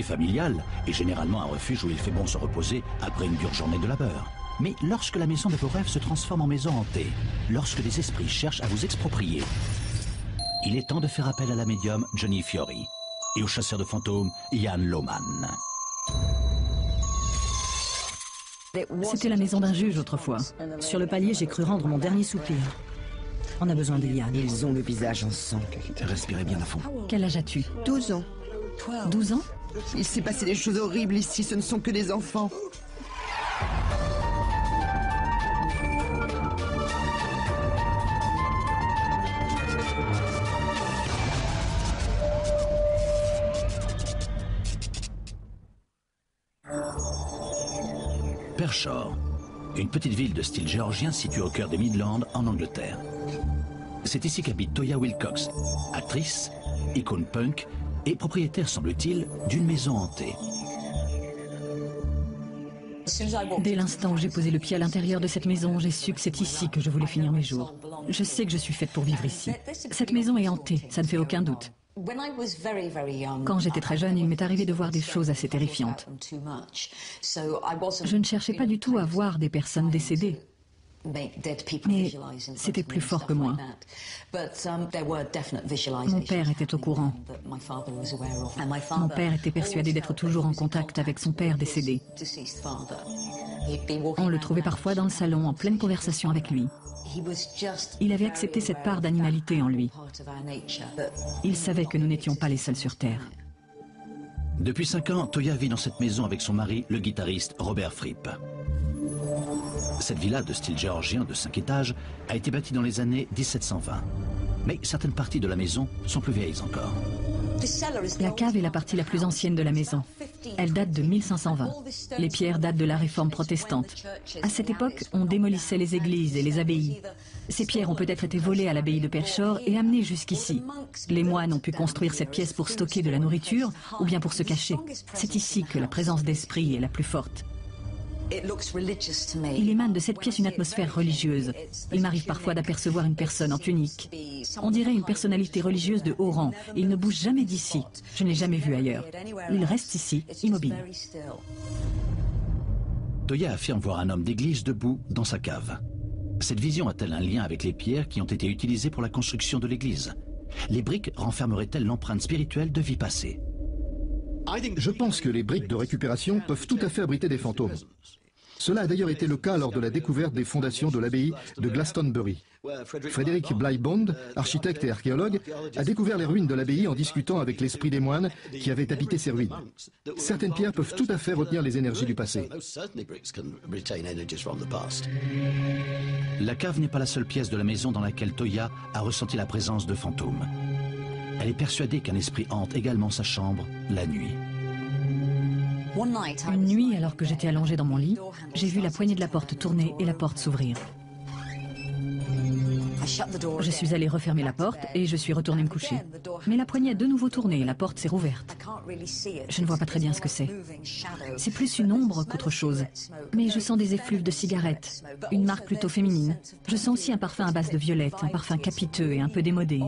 Familial est généralement un refuge où il fait bon se reposer après une dure journée de labeur. Mais lorsque la maison de vos rêves se transforme en maison hantée, lorsque des esprits cherchent à vous exproprier, il est temps de faire appel à la médium Johnny Fiori et au chasseur de fantômes Ian Lohman. C'était la maison d'un juge autrefois. Sur le palier, j'ai cru rendre mon dernier soupir. On a besoin d'Eliane. Ils ont le visage en sang. Respirez bien à fond. Quel âge as-tu? 12 ans. 12 ans? Il s'est passé des choses horribles ici, ce ne sont que des enfants. Pershore, une petite ville de style géorgien située au cœur des Midlands en Angleterre. C'est ici qu'habite Toyah Willcox, actrice, icône punk et propriétaire, semble-t-il, d'une maison hantée. Dès l'instant où j'ai posé le pied à l'intérieur de cette maison, j'ai su que c'est ici que je voulais finir mes jours. Je sais que je suis faite pour vivre ici. Cette maison est hantée, ça ne fait aucun doute. Quand j'étais très jeune, il m'est arrivé de voir des choses assez terrifiantes. Je ne cherchais pas du tout à voir des personnes décédées. Mais c'était plus fort que moi. Mon père était au courant. Mon père était persuadé d'être toujours en contact avec son père décédé. On le trouvait parfois dans le salon en pleine conversation avec lui. Il avait accepté cette part d'animalité en lui. Il savait que nous n'étions pas les seuls sur Terre. Depuis 5 ans, Toyah vit dans cette maison avec son mari, le guitariste Robert Fripp. Cette villa de style géorgien de 5 étages a été bâtie dans les années 1720. Mais certaines parties de la maison sont plus vieilles encore. La cave est la partie la plus ancienne de la maison. Elle date de 1520. Les pierres datent de la réforme protestante. À cette époque, on démolissait les églises et les abbayes. Ces pierres ont peut-être été volées à l'abbaye de Pershore et amenées jusqu'ici. Les moines ont pu construire cette pièce pour stocker de la nourriture ou bien pour se cacher. C'est ici que la présence d'esprit est la plus forte. Il émane de cette pièce une atmosphère religieuse. Il m'arrive parfois d'apercevoir une personne en tunique. On dirait une personnalité religieuse de haut rang. Il ne bouge jamais d'ici. Je ne l'ai jamais vu ailleurs. Il reste ici, immobile. Toyah affirme voir un homme d'église debout dans sa cave. Cette vision a-t-elle un lien avec les pierres qui ont été utilisées pour la construction de l'église? Les briques renfermeraient-elles l'empreinte spirituelle de vie passée? Je pense que les briques de récupération peuvent tout à fait abriter des fantômes. Cela a d'ailleurs été le cas lors de la découverte des fondations de l'abbaye de Glastonbury. Frédéric Bligh-Bond, architecte et archéologue, a découvert les ruines de l'abbaye en discutant avec l'esprit des moines qui avaient habité ces ruines. Certaines pierres peuvent tout à fait retenir les énergies du passé. La cave n'est pas la seule pièce de la maison dans laquelle Toyah a ressenti la présence de fantômes. Elle est persuadée qu'un esprit hante également sa chambre la nuit. Une nuit, alors que j'étais allongée dans mon lit, j'ai vu la poignée de la porte tourner et la porte s'ouvrir. Je suis allée refermer la porte et je suis retournée me coucher. Mais la poignée a de nouveau tourné et la porte s'est rouverte. Je ne vois pas très bien ce que c'est. C'est plus une ombre qu'autre chose. Mais je sens des effluves de cigarettes, une marque plutôt féminine. Je sens aussi un parfum à base de violette, un parfum capiteux et un peu démodé.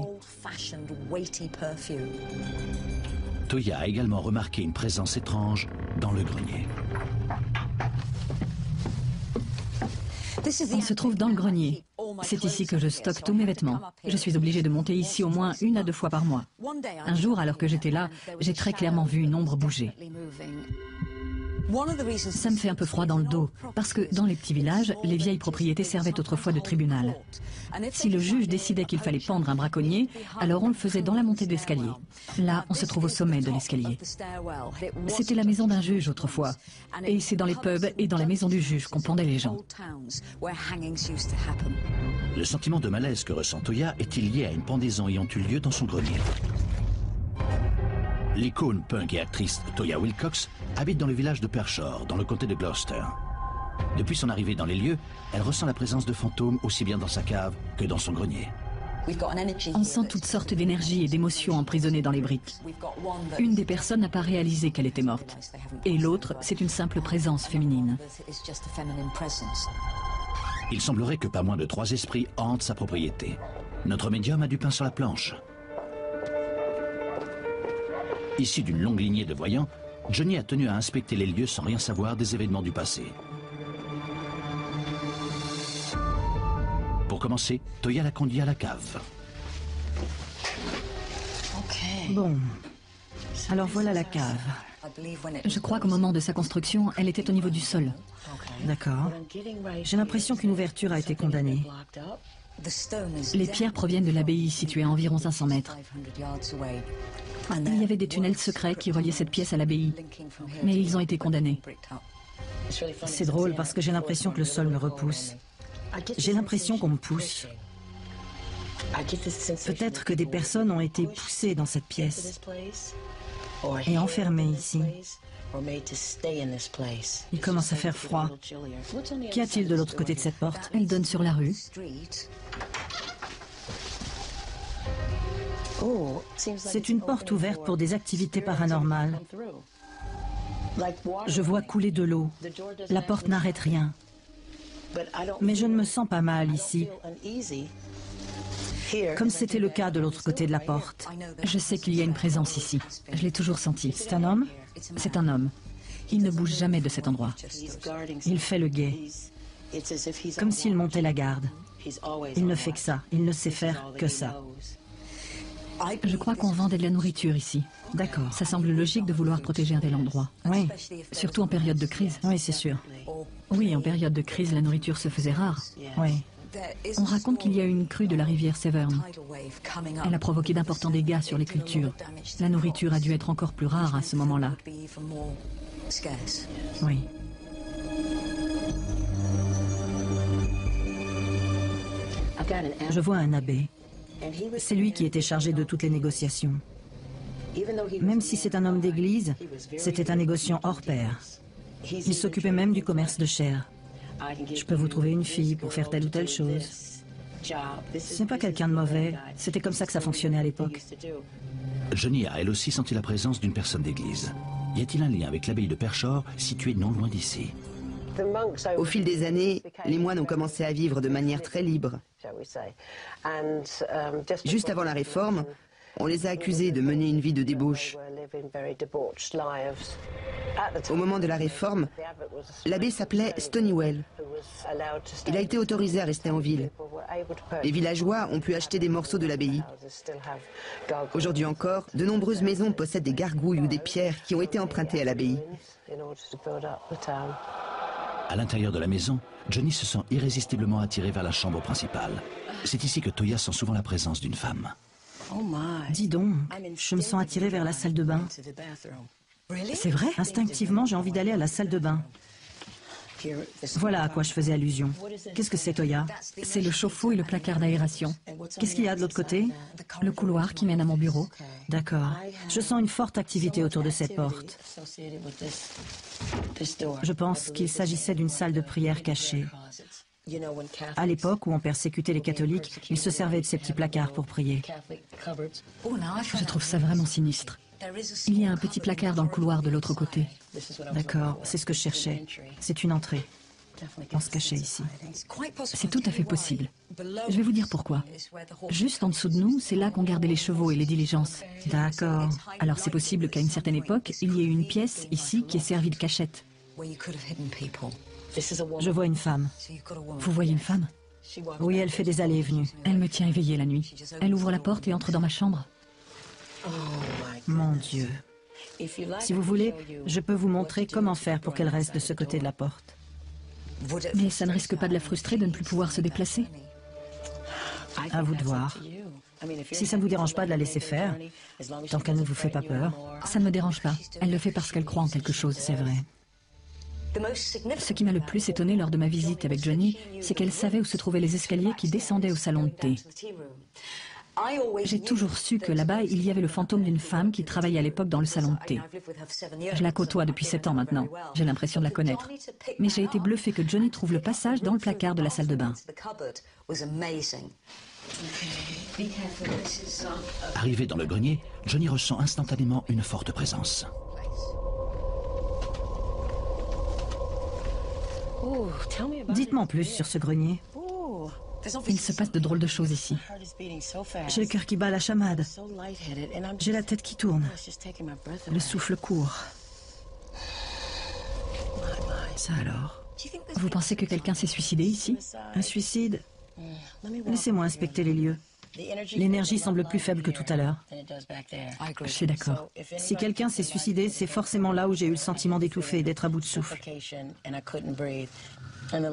Toyah a également remarqué une présence étrange dans le grenier. On se trouve dans le grenier. C'est ici que je stocke tous mes vêtements. Je suis obligée de monter ici au moins 1 à 2 fois par mois. Un jour, alors que j'étais là, j'ai très clairement vu une ombre bouger. Ça me fait un peu froid dans le dos, parce que dans les petits villages, les vieilles propriétés servaient autrefois de tribunal. Si le juge décidait qu'il fallait pendre un braconnier, alors on le faisait dans la montée de l'escalier. Là, on se trouve au sommet de l'escalier. C'était la maison d'un juge autrefois. Et c'est dans les pubs et dans la maison du juge qu'on pendait les gens. Le sentiment de malaise que ressent Toyah est-il lié à une pendaison ayant eu lieu dans son grenier? L'icône punk et actrice Toyah Willcox habite dans le village de Pershore, dans le comté de Gloucester. Depuis son arrivée dans les lieux, elle ressent la présence de fantômes aussi bien dans sa cave que dans son grenier. On sent toutes sortes d'énergies et d'émotions emprisonnées dans les briques. Une des personnes n'a pas réalisé qu'elle était morte. Et l'autre, c'est une simple présence féminine. Il semblerait que pas moins de 3 esprits hantent sa propriété. Notre médium a du pain sur la planche. Issu d'une longue lignée de voyants, Johnny a tenu à inspecter les lieux sans rien savoir des événements du passé. Pour commencer, Toya l'a conduit à la cave. Bon, alors voilà la cave. Je crois qu'au moment de sa construction, elle était au niveau du sol. D'accord. J'ai l'impression qu'une ouverture a été condamnée. Les pierres proviennent de l'abbaye située à environ 500 mètres. Il y avait des tunnels secrets qui reliaient cette pièce à l'abbaye, mais ils ont été condamnés. C'est drôle parce que j'ai l'impression que le sol me repousse. J'ai l'impression qu'on me pousse. Peut-être que des personnes ont été poussées dans cette pièce et enfermées ici. Il commence à faire froid. Qu'y a-t-il de l'autre côté de cette porte? Elle donne sur la rue. C'est une porte ouverte pour des activités paranormales. Je vois couler de l'eau. La porte n'arrête rien. Mais je ne me sens pas mal ici, comme c'était le cas de l'autre côté de la porte. Je sais qu'il y a une présence ici. Je l'ai toujours senti. C'est un homme? C'est un homme. Il ne bouge jamais de cet endroit. Il fait le guet, comme s'il montait la garde. Il ne fait que ça. Il ne sait faire que ça. Je crois qu'on vendait de la nourriture ici. D'accord. Ça semble logique de vouloir protéger un tel endroit. Oui. Surtout en période de crise. Oui, c'est sûr. Oui, en période de crise, la nourriture se faisait rare. Oui. On raconte qu'il y a eu une crue de la rivière Severn. Elle a provoqué d'importants dégâts sur les cultures. La nourriture a dû être encore plus rare à ce moment-là. Oui. Je vois un abbé. C'est lui qui était chargé de toutes les négociations. Même si c'est un homme d'église, c'était un négociant hors pair. Il s'occupait même du commerce de chair. Je peux vous trouver une fille pour faire telle ou telle chose. Ce n'est pas quelqu'un de mauvais. C'était comme ça que ça fonctionnait à l'époque. Johnny a elle aussi senti la présence d'une personne d'église. Y a-t-il un lien avec l'abbaye de Pershore, située non loin d'ici? Au fil des années, les moines ont commencé à vivre de manière très libre. Juste avant la Réforme, on les a accusés de mener une vie de débauche. Au moment de la Réforme, l'abbé s'appelait Stonywell. Il a été autorisé à rester en ville. Les villageois ont pu acheter des morceaux de l'abbaye. Aujourd'hui encore, de nombreuses maisons possèdent des gargouilles ou des pierres qui ont été empruntées à l'abbaye. À l'intérieur de la maison, Johnny se sent irrésistiblement attiré vers la chambre principale. C'est ici que Toya sent souvent la présence d'une femme. Dis donc, je me sens attirée vers la salle de bain. C'est vrai? Instinctivement, j'ai envie d'aller à la salle de bain. Voilà à quoi je faisais allusion. Qu'est-ce que c'est, Toya? C'est le chauffe-eau et le placard d'aération. Qu'est-ce qu'il y a de l'autre côté? Le couloir qui mène à mon bureau. D'accord. Je sens une forte activité autour de cette porte. Je pense qu'il s'agissait d'une salle de prière cachée. À l'époque où on persécutait les catholiques, ils se servaient de ces petits placards pour prier. Je trouve ça vraiment sinistre. Il y a un petit placard dans le couloir de l'autre côté. D'accord, c'est ce que je cherchais. C'est une entrée. On se cachait ici. C'est tout à fait possible. Je vais vous dire pourquoi. Juste en dessous de nous, c'est là qu'on gardait les chevaux et les diligences. D'accord. Alors c'est possible qu'à une certaine époque, il y ait eu une pièce ici qui ait servi de cachette. Je vois une femme. Vous voyez une femme? Oui, elle fait des allées et venues. Elle me tient éveillée la nuit. Elle ouvre la porte et entre dans ma chambre. Mon Dieu. Si vous voulez, je peux vous montrer comment faire pour qu'elle reste de ce côté de la porte. Mais ça ne risque pas de la frustrer de ne plus pouvoir se déplacer? À vous de voir. Si ça ne vous dérange pas de la laisser faire, tant qu'elle ne vous fait pas peur. Ça ne me dérange pas. Elle le fait parce qu'elle croit en quelque chose, c'est vrai. Ce qui m'a le plus étonné lors de ma visite avec Johnny, c'est qu'elle savait où se trouvaient les escaliers qui descendaient au salon de thé. J'ai toujours su que là-bas, il y avait le fantôme d'une femme qui travaillait à l'époque dans le salon de thé. Je la côtoie depuis 7 ans maintenant. J'ai l'impression de la connaître. Mais j'ai été bluffée que Johnny trouve le passage dans le placard de la salle de bain. Arrivé dans le grenier, Johnny ressent instantanément une forte présence. Dites-moi en plus sur ce grenier. Il se passe de drôles de choses ici. J'ai le cœur qui bat la chamade. J'ai la tête qui tourne. Le souffle court. Ça alors? Vous pensez que quelqu'un s'est suicidé ici? Un suicide? Laissez-moi inspecter les lieux. L'énergie semble plus faible que tout à l'heure. Je suis d'accord. Si quelqu'un s'est suicidé, c'est forcément là où j'ai eu le sentiment d'étouffer et d'être à bout de souffle.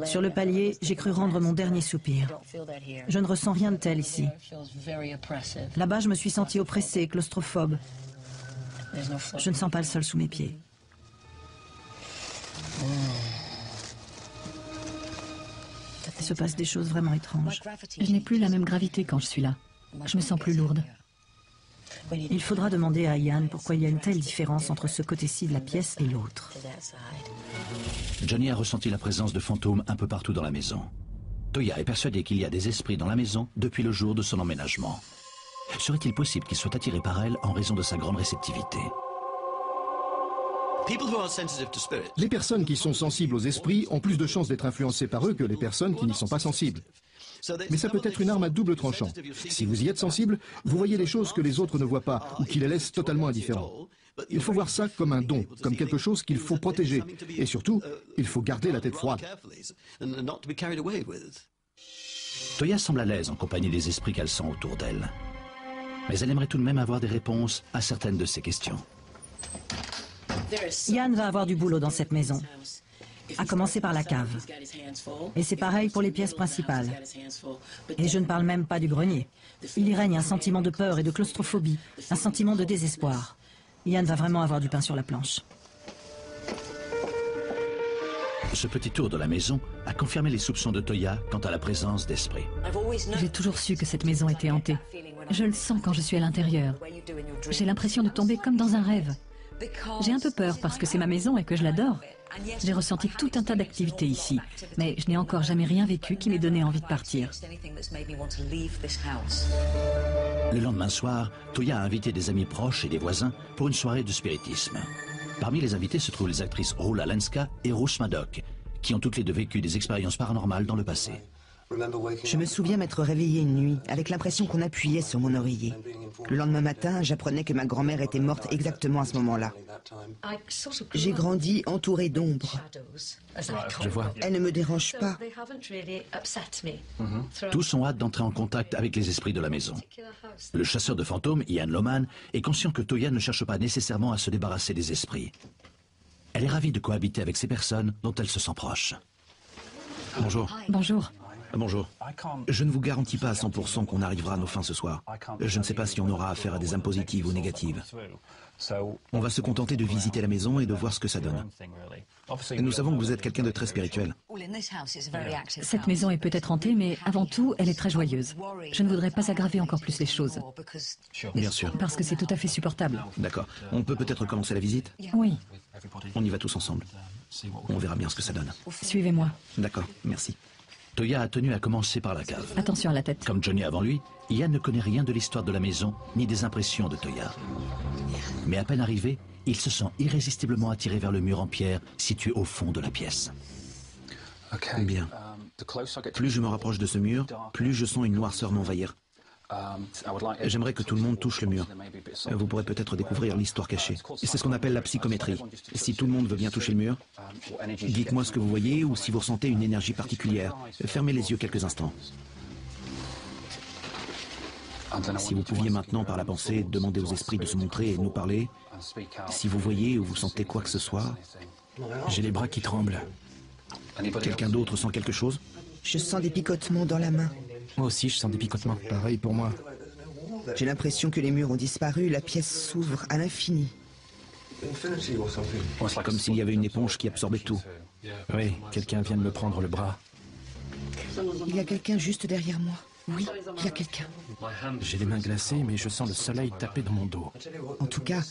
Sur le palier, j'ai cru rendre mon dernier soupir. Je ne ressens rien de tel ici. Là-bas, je me suis senti oppressée, claustrophobe. Je ne sens pas le sol sous mes pieds. Il se passe des choses vraiment étranges. Je n'ai plus la même gravité quand je suis là. Je me sens plus lourde. Il faudra demander à Ian pourquoi il y a une telle différence entre ce côté-ci de la pièce et l'autre. Johnny a ressenti la présence de fantômes un peu partout dans la maison. Toya est persuadée qu'il y a des esprits dans la maison depuis le jour de son emménagement. Serait-il possible qu'il soit attiré par elle en raison de sa grande réceptivité? Les personnes qui sont sensibles aux esprits ont plus de chances d'être influencées par eux que les personnes qui n'y sont pas sensibles. Mais ça peut être une arme à double tranchant. Si vous y êtes sensible, vous voyez les choses que les autres ne voient pas ou qui les laissent totalement indifférents. Il faut voir ça comme un don, comme quelque chose qu'il faut protéger. Et surtout, il faut garder la tête froide. Toya semble à l'aise en compagnie des esprits qu'elle sent autour d'elle. Mais elle aimerait tout de même avoir des réponses à certaines de ces questions. Ian va avoir du boulot dans cette maison, à commencer par la cave. Et c'est pareil pour les pièces principales. Et je ne parle même pas du grenier. Il y règne un sentiment de peur et de claustrophobie, un sentiment de désespoir. Ian va vraiment avoir du pain sur la planche. Ce petit tour de la maison a confirmé les soupçons de Toya quant à la présence d'esprits. J'ai toujours su que cette maison était hantée. Je le sens quand je suis à l'intérieur. J'ai l'impression de tomber comme dans un rêve. J'ai un peu peur parce que c'est ma maison et que je l'adore. J'ai ressenti tout un tas d'activités ici, mais je n'ai encore jamais rien vécu qui m'ait donné envie de partir. Le lendemain soir, Toya a invité des amis proches et des voisins pour une soirée de spiritisme. Parmi les invités se trouvent les actrices Rula Lenska et Ruth Madoc, qui ont toutes les deux vécu des expériences paranormales dans le passé. Je me souviens m'être réveillée une nuit avec l'impression qu'on appuyait sur mon oreiller. Le lendemain matin, j'apprenais que ma grand-mère était morte exactement à ce moment-là. J'ai grandi entourée d'ombres. Je vois. Elle ne me dérange pas. Tous ont hâte d'entrer en contact avec les esprits de la maison. Le chasseur de fantômes, Ian Loman, est conscient que Toya ne cherche pas nécessairement à se débarrasser des esprits. Elle est ravie de cohabiter avec ces personnes dont elle se sent proche. Bonjour. Bonjour. Bonjour. Je ne vous garantis pas à 100% qu'on arrivera à nos fins ce soir. Je ne sais pas si on aura affaire à des âmes positives ou négatives. On va se contenter de visiter la maison et de voir ce que ça donne. Et nous savons que vous êtes quelqu'un de très spirituel. Cette maison est peut-être hantée, mais avant tout, elle est très joyeuse. Je ne voudrais pas aggraver encore plus les choses. Bien sûr. Parce que c'est tout à fait supportable. D'accord. On peut peut-être commencer la visite? Oui, On y va tous ensemble. On verra bien ce que ça donne. suivez-moi. D'accord, merci. Toya a tenu à commencer par la cave. Attention à la tête. Comme Johnny avant lui, Ian ne connaît rien de l'histoire de la maison, ni des impressions de Toya. Mais à peine arrivé, il se sent irrésistiblement attiré vers le mur en pierre situé au fond de la pièce. Bien. Plus je me rapproche de ce mur, plus je sens une noirceur m'envahir. J'aimerais que tout le monde touche le mur. Vous pourrez peut-être découvrir l'histoire cachée. Et c'est ce qu'on appelle la psychométrie. Si tout le monde veut bien toucher le mur, dites-moi ce que vous voyez ou si vous ressentez une énergie particulière. Fermez les yeux quelques instants. Si vous pouviez maintenant, par la pensée, demander aux esprits de se montrer et de nous parler, si vous voyez ou vous sentez quoi que ce soit, J'ai les bras qui tremblent. quelqu'un d'autre sent quelque chose? Je sens des picotements dans la main. Moi aussi, je sens des picotements. Pareil pour moi. J'ai l'impression que les murs ont disparu, la pièce s'ouvre à l'infini. Comme s'il y avait une éponge qui absorbait tout. Oui, quelqu'un vient de me prendre le bras. Il y a quelqu'un juste derrière moi. Oui, il y a quelqu'un. J'ai les mains glacées, mais je sens le soleil taper dans mon dos. En tout cas,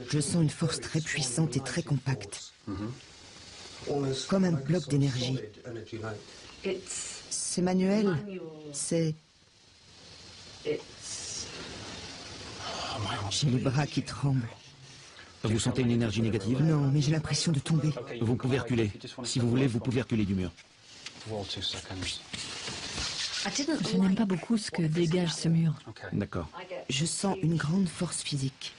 je sens une force très puissante et très compacte. Comme un bloc d'énergie. C'est manuel. C'est... J'ai les bras qui tremblent. Vous sentez une énergie négative? Non, mais j'ai l'impression de tomber. Vous pouvez reculer. Si vous voulez, vous pouvez reculer du mur. Je n'aime pas beaucoup ce que dégage ce mur. D'accord. Je sens une grande force physique.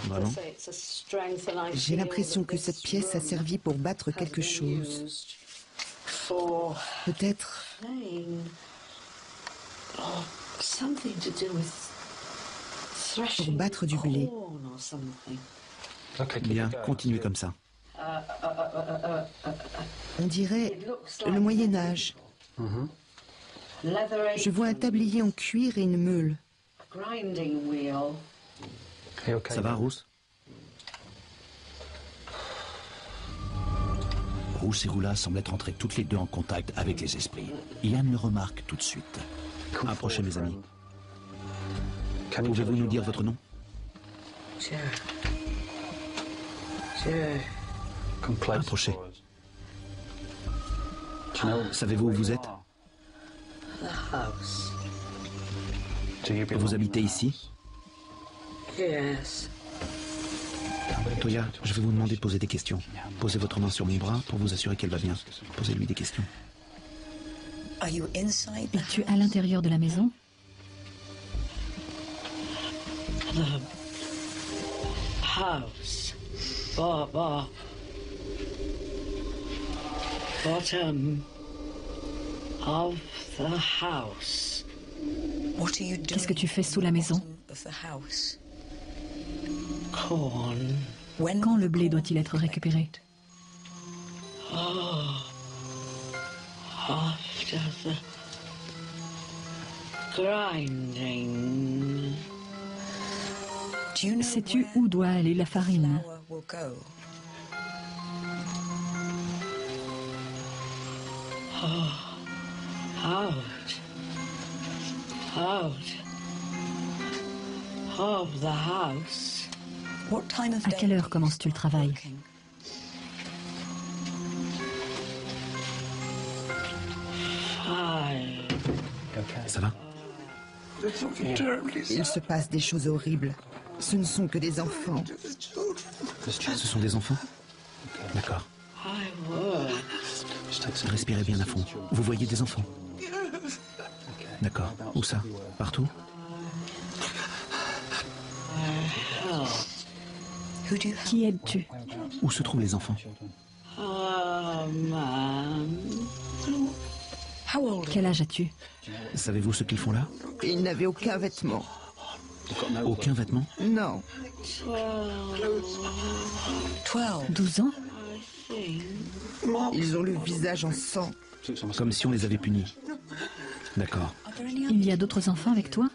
Vraiment? J'ai l'impression que cette pièce a servi pour battre quelque chose. Peut-être pour battre du blé. Bien, continuez comme ça. On dirait le Moyen-Âge. Je vois un tablier en cuir et une meule. Ça va, Rousse? Rousse et Roula semblent être entrés toutes les deux en contact avec les esprits. Ian le remarque tout de suite. Approchez, mes amis. Pouvez-vous nous dire votre nom? Approchez. Savez-vous où vous êtes? Vous habitez ici? Toya, je vais vous demander de poser des questions. Posez votre main sur mon bras pour vous assurer qu'elle va bien. Posez-lui des questions. Es-tu à l'intérieur de la maison? Bottom of the house. Qu'est-ce que tu fais sous la maison? Corn. Quand le blé doit-il être récupéré? After the grinding. Sais-tu où doit aller la farine? Out of the house. À quelle heure commences-tu le travail? Ça va? Il se passe des choses horribles. Ce ne sont que des enfants. Ce sont des enfants? D'accord. Respirez bien à fond. Vous voyez des enfants? D'accord. Où ça? Partout? Qui aides-tu? Où se trouvent les enfants? Quel âge as-tu? Savez-vous ce qu'ils font là? Ils n'avaient aucun vêtement. Aucun vêtement? Non. 12 ans? Ils ont le visage en sang. Comme si on les avait punis. D'accord. Il y a d'autres enfants avec toi?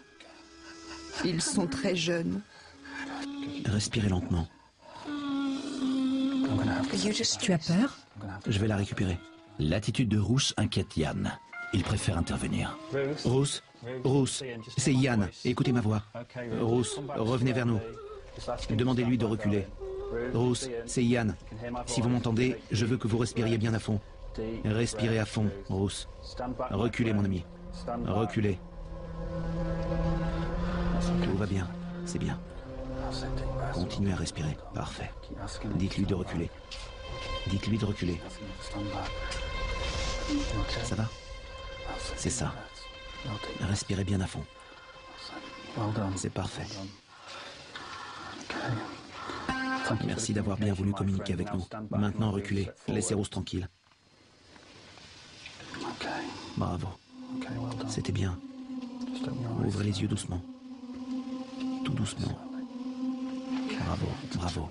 Ils sont très jeunes. Respirez lentement. Tu as peur? Je vais la récupérer. L'attitude de Rousse inquiète Ian. Il préfère intervenir. Rousse, c'est Ian. Écoutez ma voix. Rousse, revenez vers nous. Demandez-lui de reculer. Rousse, c'est Ian. Si vous m'entendez, je veux que vous respiriez bien à fond. Respirez à fond, Rousse. Reculez, mon ami. Reculez. Tout va bien, c'est bien. Continuez à respirer. Parfait. Dites-lui de reculer. Dites-lui de reculer. Ça va? C'est ça. Respirez bien à fond. C'est parfait. Merci d'avoir bien voulu communiquer avec nous. Maintenant, reculez. Laissez Rousse tranquille. Bravo. C'était bien. Ouvrez les yeux doucement. Tout doucement. Bravo, bravo.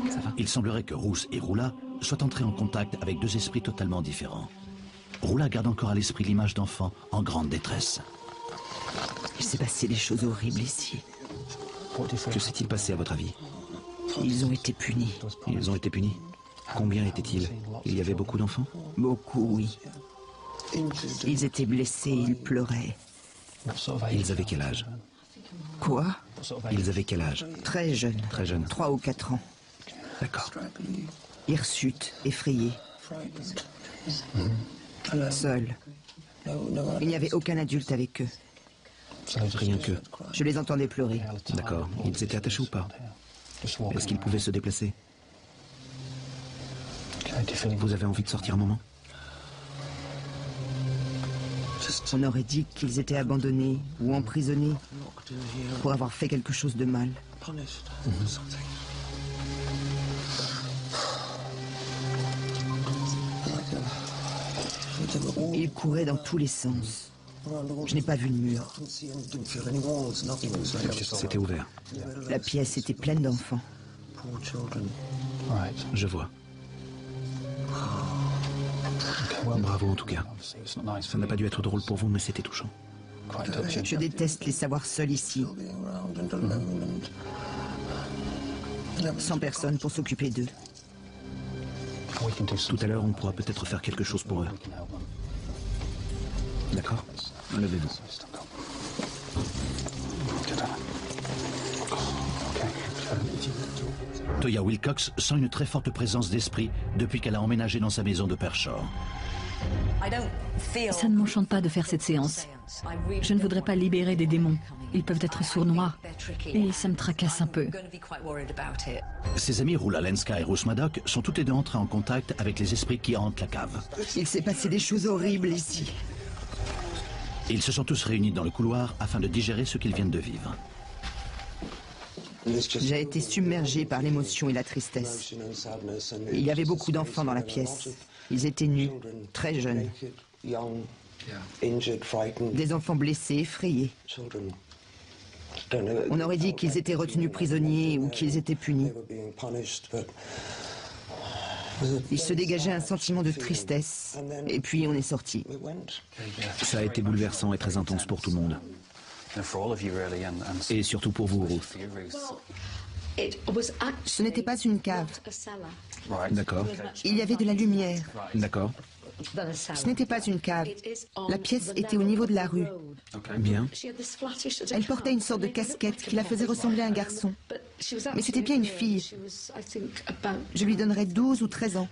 Ça va? Il semblerait que Rousse et Roula soient entrés en contact avec deux esprits totalement différents. Roula garde encore à l'esprit l'image d'enfants en grande détresse. Il s'est passé des choses horribles ici. Que s'est-il passé à votre avis? Ils ont été punis. Ils ont été punis? Combien étaient-ils? Il y avait beaucoup d'enfants? Beaucoup, oui. Ils étaient blessés, ils pleuraient. Ils avaient quel âge? Quoi? Ils avaient quel âge? Très jeunes. Très jeunes. 3 ou 4 ans. D'accord. Hirsutes, effrayés. Seuls. Il n'y avait aucun adulte avec eux. Rien que. Je les entendais pleurer. D'accord. Ils étaient attachés ou pas? Est-ce qu'ils pouvaient se déplacer? Vous avez envie de sortir un moment? On aurait dit qu'ils étaient abandonnés ou emprisonnés pour avoir fait quelque chose de mal. Ils couraient dans tous les sens. Je n'ai pas vu le mur. C'était ouvert. La pièce était pleine d'enfants. Je vois. Bravo en tout cas. Ça n'a pas dû être drôle pour vous, mais c'était touchant. Je déteste les savoir seuls ici. Sans personne pour s'occuper d'eux. Tout à l'heure, on pourra peut-être faire quelque chose pour eux. D'accord? Levez-vous. Toya Wilcox sent une très forte présence d'esprit depuis qu'elle a emménagé dans sa maison de Pershore. Ça ne m'enchante pas de faire cette séance. Je ne voudrais pas libérer des démons. Ils peuvent être sournois. Et ça me tracasse un peu. Ses amis Rula Lenska et Ruth Madoc sont toutes les deux entrées en contact avec les esprits qui hantent la cave. Il s'est passé des choses horribles ici. Ils se sont tous réunis dans le couloir afin de digérer ce qu'ils viennent de vivre. J'ai été submergé par l'émotion et la tristesse. Il y avait beaucoup d'enfants dans la pièce. Ils étaient nus, très jeunes. Des enfants blessés, effrayés. On aurait dit qu'ils étaient retenus prisonniers ou qu'ils étaient punis. Il se dégageait un sentiment de tristesse. Et puis on est sortis. Ça a été bouleversant et très intense pour tout le monde. Et surtout pour vous, Ruth. Ce n'était pas une cave. D'accord. Il y avait de la lumière. D'accord. Ce n'était pas une cave. La pièce était au niveau de la rue. Bien. Elle portait une sorte de casquette qui la faisait ressembler à un garçon. Mais c'était bien une fille. Je lui donnerais 12 ou 13 ans.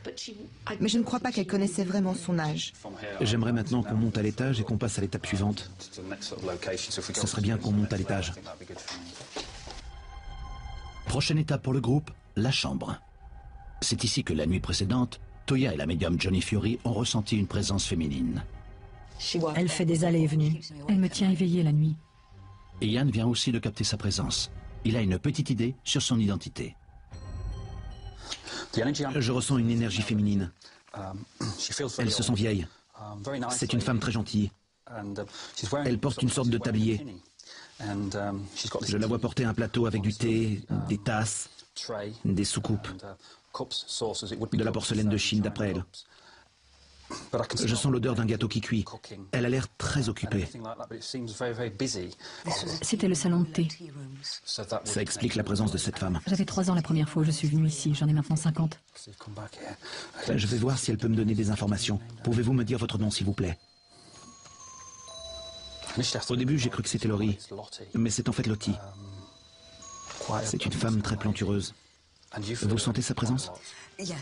Mais je ne crois pas qu'elle connaissait vraiment son âge. J'aimerais maintenant qu'on monte à l'étage et qu'on passe à l'étape suivante. Ça serait bien qu'on monte à l'étage. Prochaine étape pour le groupe, la chambre. C'est ici que la nuit précédente, Toya et la médium Johnny Fury ont ressenti une présence féminine. Elle fait des allées et venues. Elle me tient éveillée la nuit. Et Ian vient aussi de capter sa présence. Il a une petite idée sur son identité. Je ressens une énergie féminine. Elle se sent vieille. C'est une femme très gentille. Elle porte une sorte de tablier. Je la vois porter un plateau avec du thé, des tasses, des soucoupes, de la porcelaine de Chine d'après elle. Je sens l'odeur d'un gâteau qui cuit. Elle a l'air très occupée. C'était le salon de thé. Ça explique la présence de cette femme. J'avais 3 ans la première fois où je suis venue ici. J'en ai maintenant 50. Je vais voir si elle peut me donner des informations. Pouvez-vous me dire votre nom, s'il vous plaît? Au début, j'ai cru que c'était Laurie, mais c'est en fait Lottie. C'est une femme très plantureuse. Vous sentez sa présence?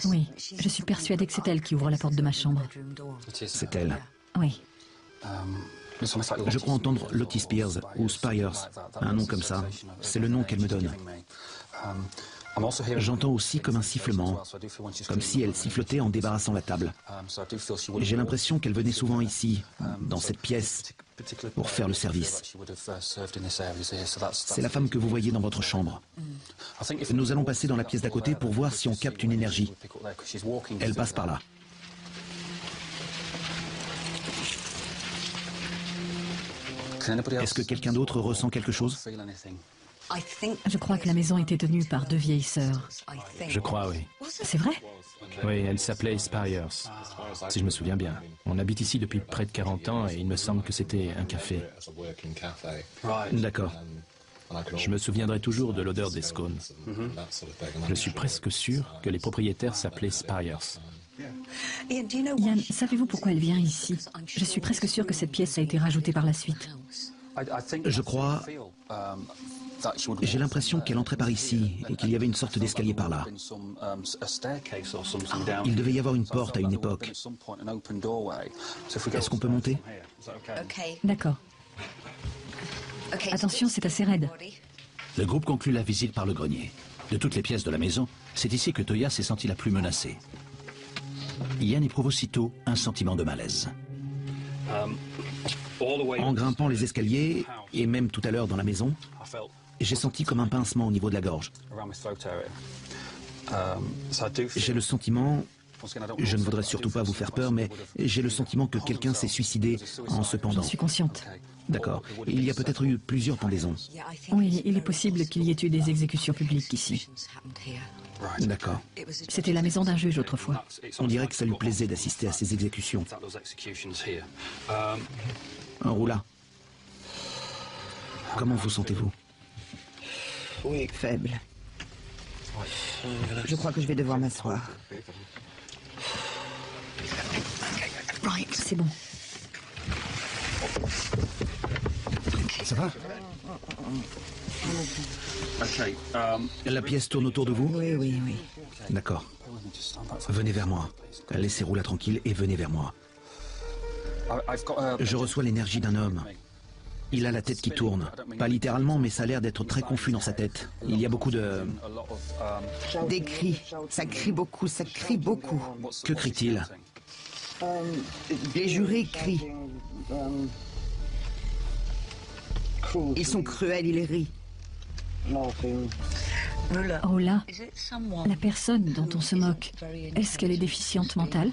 Oui, je suis persuadée que c'est elle qui ouvre la porte de ma chambre. C'est elle. Oui. Je crois entendre Lottie Spears ou Spires, un nom comme ça. C'est le nom qu'elle me donne. J'entends aussi comme un sifflement, comme si elle sifflotait en débarrassant la table. J'ai l'impression qu'elle venait souvent ici, dans cette pièce, pour faire le service. C'est la femme que vous voyez dans votre chambre. Nous allons passer dans la pièce d'à côté pour voir si on capte une énergie. Elle passe par là. Est-ce que quelqu'un d'autre ressent quelque chose? Je crois que la maison était tenue par 2 vieilles sœurs. Je crois, oui. C'est vrai? Oui, elle s'appelait Spires, si je me souviens bien. On habite ici depuis près de 40 ans et il me semble que c'était un café. D'accord. Je me souviendrai toujours de l'odeur des scones. Je suis presque sûr que les propriétaires s'appelaient Spires. Ian, savez-vous pourquoi elle vient ici? Je suis presque sûre que cette pièce a été rajoutée par la suite. Je crois... J'ai l'impression qu'elle entrait par ici et qu'il y avait une sorte d'escalier par là. Il devait y avoir une porte à une époque. Est-ce qu'on peut monter? D'accord. Attention, c'est assez raide. Le groupe conclut la visite par le grenier. De toutes les pièces de la maison, c'est ici que Toya s'est sentie la plus menacée. Ian éprouve aussitôt un sentiment de malaise. En grimpant les escaliers, et même tout à l'heure dans la maison, j'ai senti comme un pincement au niveau de la gorge. J'ai le sentiment, je ne voudrais surtout pas vous faire peur, mais j'ai le sentiment que quelqu'un s'est suicidé en se pendant. Je suis consciente. D'accord. Il y a peut-être eu plusieurs pendaisons. Oui, il est possible qu'il y ait eu des exécutions publiques ici. D'accord. C'était la maison d'un juge autrefois. On dirait que ça lui plaisait d'assister à ces exécutions. Roula, comment vous sentez-vous? Faible. Je crois que je vais devoir m'asseoir. C'est bon. Ça va? La pièce tourne autour de vous? Oui, oui, oui. D'accord. Venez vers moi. Laissez Roula tranquille et venez vers moi. Je reçois l'énergie d'un homme. Il a la tête qui tourne. Pas littéralement, mais ça a l'air d'être très confus dans sa tête. Il y a beaucoup de... Des cris. Ça crie beaucoup, ça crie beaucoup. Que crie-t-il? Les jurés crient. Ils sont cruels, ils rient. Roula, la personne dont on se moque, est-ce qu'elle est déficiente mentale?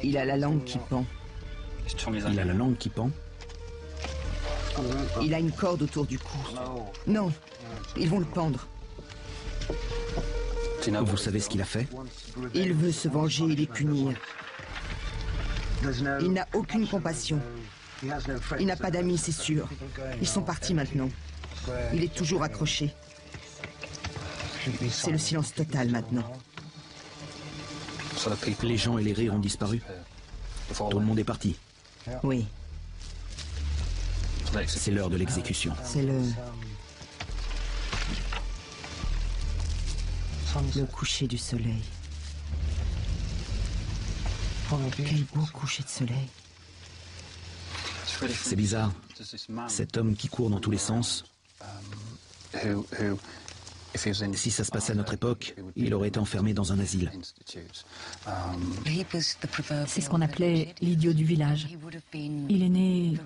Il a la langue qui pend. Il a la langue qui pend. Il a une corde autour du cou. Non, ils vont le pendre. Vous savez ce qu'il a fait? Il veut se venger et les punir. Il n'a aucune compassion. Il n'a pas d'amis, c'est sûr. Ils sont partis maintenant. Il est toujours accroché. C'est le silence total maintenant. Les gens et les rires ont disparu. Tout le monde est parti. Oui, C'est l'heure de l'exécution. c'est le coucher du soleil. Quel beau coucher de soleil. C'est bizarre. Cet homme qui court dans tous les sens, si ça se passait à notre époque, il aurait été enfermé dans un asile. C'est ce qu'on appelait l'idiot du village. Il est né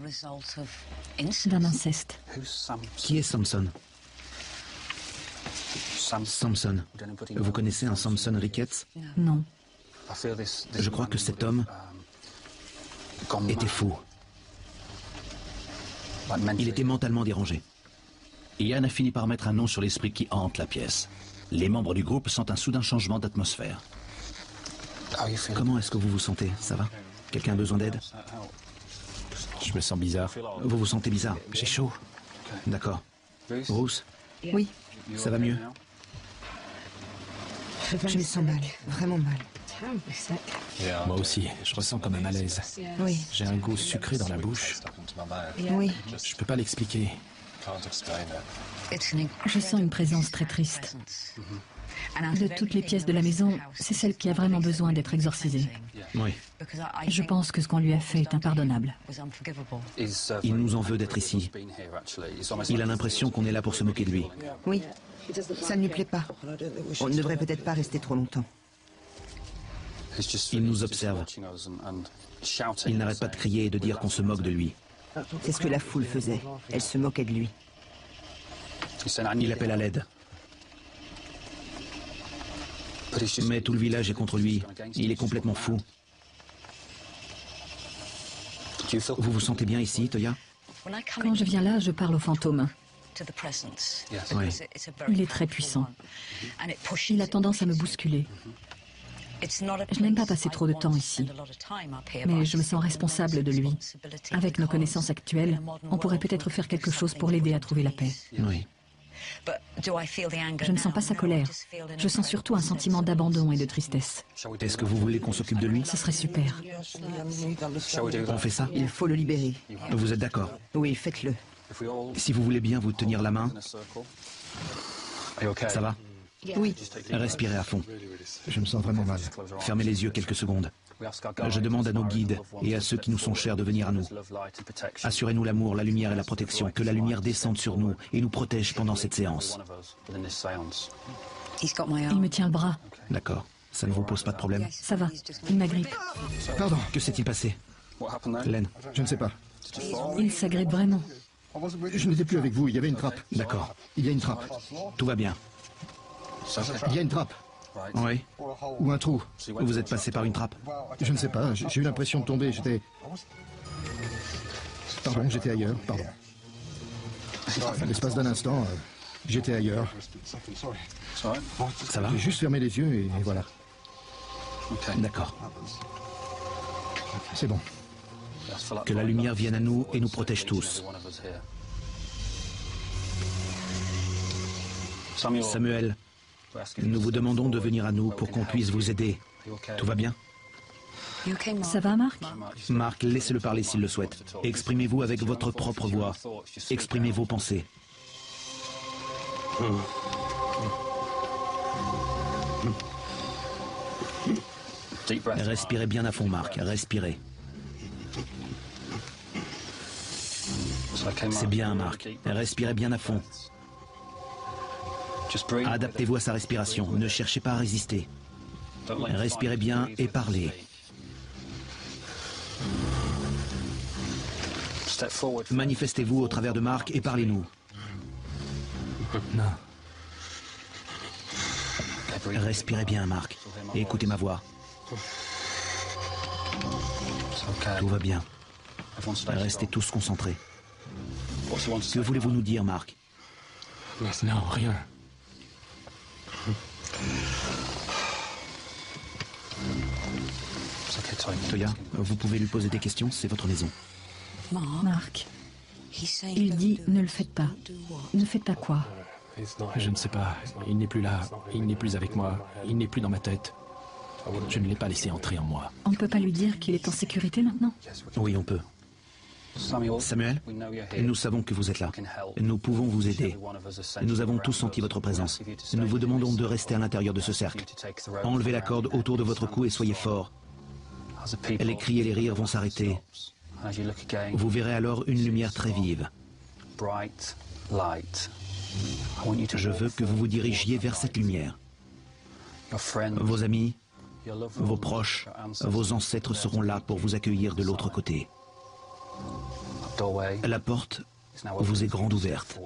d'un inceste. Qui est Samson? Samson. Vous connaissez un Samson Ricketts? Non. Je crois que cet homme était fou. Il était mentalement dérangé. Ian a fini par mettre un nom sur l'esprit qui hante la pièce. Les membres du groupe sentent un soudain changement d'atmosphère. Comment est-ce que vous vous sentez? Ça va? Quelqu'un a besoin d'aide? Je me sens bizarre. Vous vous sentez bizarre? J'ai chaud. D'accord. Bruce, Oui. ça va mieux? Je me sens mal, vraiment mal. Moi aussi, je ressens comme un malaise. Oui, J'ai un goût sucré dans la bouche. oui. Je peux pas l'expliquer. Je sens une présence très triste. De toutes les pièces de la maison, c'est celle qui a vraiment besoin d'être exorcisée. Oui. Je pense que ce qu'on lui a fait est impardonnable. Il nous en veut d'être ici. Il a l'impression qu'on est là pour se moquer de lui. Oui, ça ne lui plaît pas. On ne devrait peut-être pas rester trop longtemps. Il nous observe. Il n'arrête pas de crier et de dire qu'on se moque de lui. C'est ce que la foule faisait. Elle se moquait de lui. Il appelle à l'aide. Mais tout le village est contre lui. Il est complètement fou. Vous vous sentez bien ici, Toya? Quand je viens là, je parle aux fantômes. Oui. Il est très puissant. Il a tendance à me bousculer. Je n'aime pas passer trop de temps ici, mais je me sens responsable de lui. Avec nos connaissances actuelles, on pourrait peut-être faire quelque chose pour l'aider à trouver la paix. Oui. Je ne sens pas sa colère. Je sens surtout un sentiment d'abandon et de tristesse. Est-ce que vous voulez qu'on s'occupe de lui? Ce serait super. On fait ça? Il faut le libérer. Vous êtes d'accord? Oui, faites-le. Si vous voulez bien vous tenir la main. Ça va? Oui, Respirez à fond. Je me sens vraiment mal. Fermez les yeux quelques secondes. Je demande à nos guides et à ceux qui nous sont chers de venir à nous. Assurez-nous l'amour, la lumière et la protection. Que la lumière descende sur nous et nous protège pendant cette séance. Il me tient le bras. D'accord. Ça ne vous pose pas de problème? Ça va. Il m'agrippe. Pardon. Que s'est-il passé? Len, Je ne sais pas. Il s'agrippe vraiment. Je n'étais plus avec vous, il y avait une trappe. d'accord. Il y a une trappe. Tout va bien. Il y a une trappe. Oui. Ou un trou. Vous êtes passé par une trappe. Je ne sais pas, j'ai eu l'impression de tomber, j'étais... Pardon, j'étais ailleurs, pardon. L'espace d'un instant, j'étais ailleurs. Ça va? J'ai juste fermé les yeux et voilà. D'accord. C'est bon. Que la lumière vienne à nous et nous protège tous. Samuel, nous vous demandons de venir à nous pour qu'on puisse vous aider. Tout va bien? Ça va, Marc? Marc, laissez-le parler s'il le souhaite. Exprimez-vous avec votre propre voix. Exprimez vos pensées. Respirez bien à fond, Marc. Respirez. C'est bien, Marc. Respirez bien à fond. Adaptez-vous à sa respiration. Ne cherchez pas à résister. Respirez bien et parlez. Manifestez-vous au travers de Marc et parlez-nous. Non. Respirez bien, Marc, et écoutez ma voix. Tout va bien. Restez tous concentrés. Que voulez-vous nous dire, Marc? Non, rien. Toya, vous pouvez lui poser des questions, c'est votre maison. Marc, il dit ne le faites pas. Ne faites pas quoi? Je ne sais pas. Il n'est plus là. Il n'est plus avec moi. Il n'est plus dans ma tête. Je ne l'ai pas laissé entrer en moi. On ne peut pas lui dire qu'il est en sécurité maintenant? Oui, on peut. Samuel, nous savons que vous êtes là. Nous pouvons vous aider. Nous avons tous senti votre présence. Nous vous demandons de rester à l'intérieur de ce cercle. Enlevez la corde autour de votre cou et soyez forts. Les cris et les rires vont s'arrêter. Vous verrez alors une lumière très vive. Je veux que vous vous dirigiez vers cette lumière. Vos amis, vos proches, vos ancêtres seront là pour vous accueillir de l'autre côté. La porte vous est grande ouverte.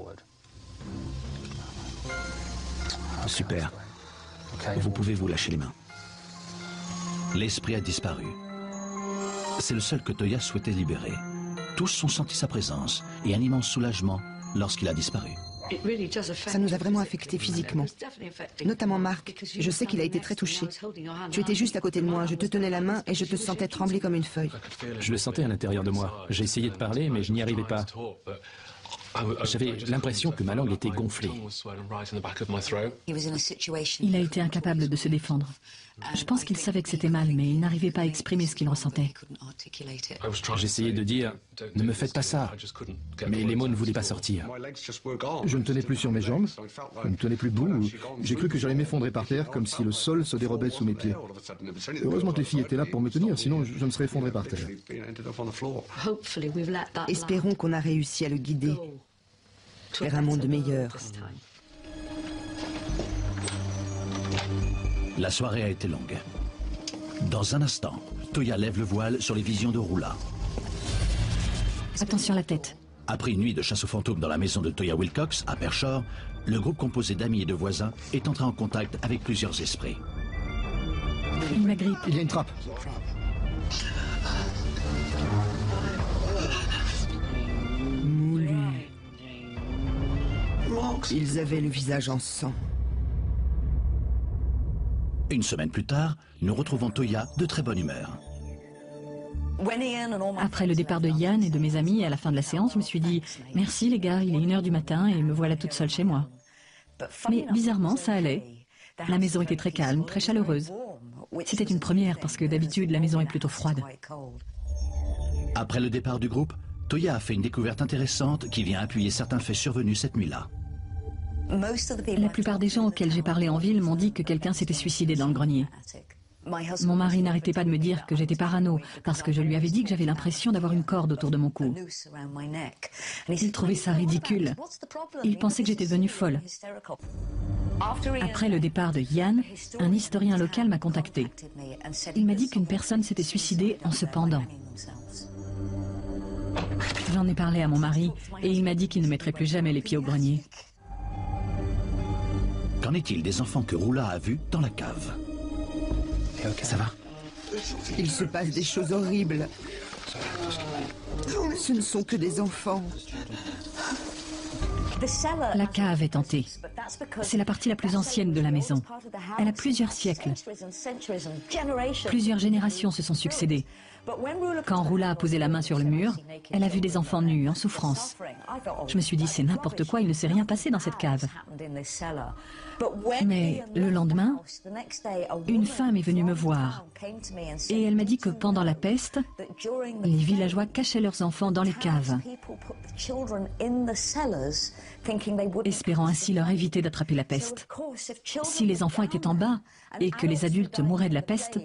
Super. Vous pouvez vous lâcher les mains. L'esprit a disparu. C'est le seul que Toya souhaitait libérer. Tous ont senti sa présence et un immense soulagement lorsqu'il a disparu. Ça nous a vraiment affectés physiquement. Notamment Marc. Je sais qu'il a été très touché. Tu étais juste à côté de moi, je te tenais la main et je te sentais trembler comme une feuille. Je le sentais à l'intérieur de moi. J'ai essayé de parler, mais je n'y arrivais pas. J'avais l'impression que ma langue était gonflée. Il a été incapable de se défendre. Je pense qu'il savait que c'était mal, mais il n'arrivait pas à exprimer ce qu'il ressentait. J'essayais de dire « Ne me faites pas ça », mais les mots ne voulaient pas sortir. Je ne tenais plus sur mes jambes, je ne tenais plus debout. J'ai cru que j'allais m'effondrer par terre, comme si le sol se dérobait sous mes pieds. Heureusement que les filles étaient là pour me tenir, sinon je me serais effondré par terre. Espérons qu'on a réussi à le guider vers un monde meilleur. La soirée a été longue. Dans un instant, Toya lève le voile sur les visions de Rula. Attention à la tête. Après une nuit de chasse aux fantômes dans la maison de Toya Wilcox, à Pershore, le groupe composé d'amis et de voisins est entré en contact avec plusieurs esprits. Il m'agrippe. Il y a une trappe. Moulu. Ils avaient le visage en sang. Une semaine plus tard, nous retrouvons Toya de très bonne humeur. Après le départ de Yann et de mes amis à la fin de la séance, je me suis dit « Merci les gars, il est 1h du matin et me voilà toute seule chez moi. » Mais bizarrement, ça allait. La maison était très calme, très chaleureuse. C'était une première parce que d'habitude, la maison est plutôt froide. Après le départ du groupe, Toya a fait une découverte intéressante qui vient appuyer certains faits survenus cette nuit-là. La plupart des gens auxquels j'ai parlé en ville m'ont dit que quelqu'un s'était suicidé dans le grenier. Mon mari n'arrêtait pas de me dire que j'étais parano, parce que je lui avais dit que j'avais l'impression d'avoir une corde autour de mon cou. Il trouvait ça ridicule. Il pensait que j'étais devenue folle. Après le départ de Yann, un historien local m'a contacté. Il m'a dit qu'une personne s'était suicidée en se pendant. J'en ai parlé à mon mari et il m'a dit qu'il ne mettrait plus jamais les pieds au grenier. Qu'en est-il des enfants que Roula a vus dans la cave? Ça va? Il se passe des choses horribles. Ce ne sont que des enfants. La cave est hantée. C'est la partie la plus ancienne de la maison. Elle a plusieurs siècles. Plusieurs générations se sont succédées. Quand Roula a posé la main sur le mur, elle a vu des enfants nus, en souffrance. Je me suis dit, c'est n'importe quoi, il ne s'est rien passé dans cette cave. Mais le lendemain, une femme est venue me voir. Et elle m'a dit que pendant la peste, les villageois cachaient leurs enfants dans les caves, espérant ainsi leur éviter d'attraper la peste. Si les enfants étaient en bas et que les adultes mouraient de la peste,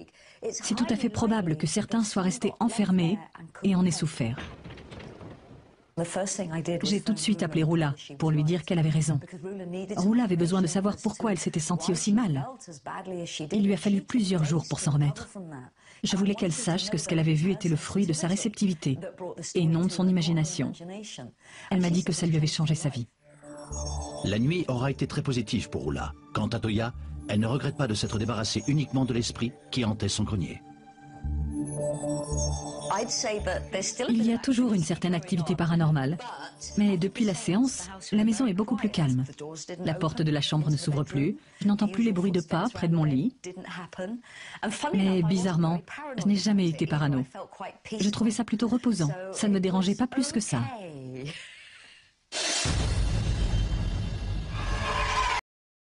c'est tout à fait probable que certains soient restés enfermés et en aient souffert. J'ai tout de suite appelé Roula pour lui dire qu'elle avait raison. Roula avait besoin de savoir pourquoi elle s'était sentie aussi mal. Il lui a fallu plusieurs jours pour s'en remettre. Je voulais qu'elle sache que ce qu'elle avait vu était le fruit de sa réceptivité et non de son imagination. Elle m'a dit que ça lui avait changé sa vie. La nuit aura été très positive pour Roula. Quant à Toya, elle ne regrette pas de s'être débarrassée uniquement de l'esprit qui hantait son grenier. Il y a toujours une certaine activité paranormale, mais depuis la séance, la maison est beaucoup plus calme. La porte de la chambre ne s'ouvre plus, je n'entends plus les bruits de pas près de mon lit. Mais bizarrement, je n'ai jamais été parano. Je trouvais ça plutôt reposant, ça ne me dérangeait pas plus que ça.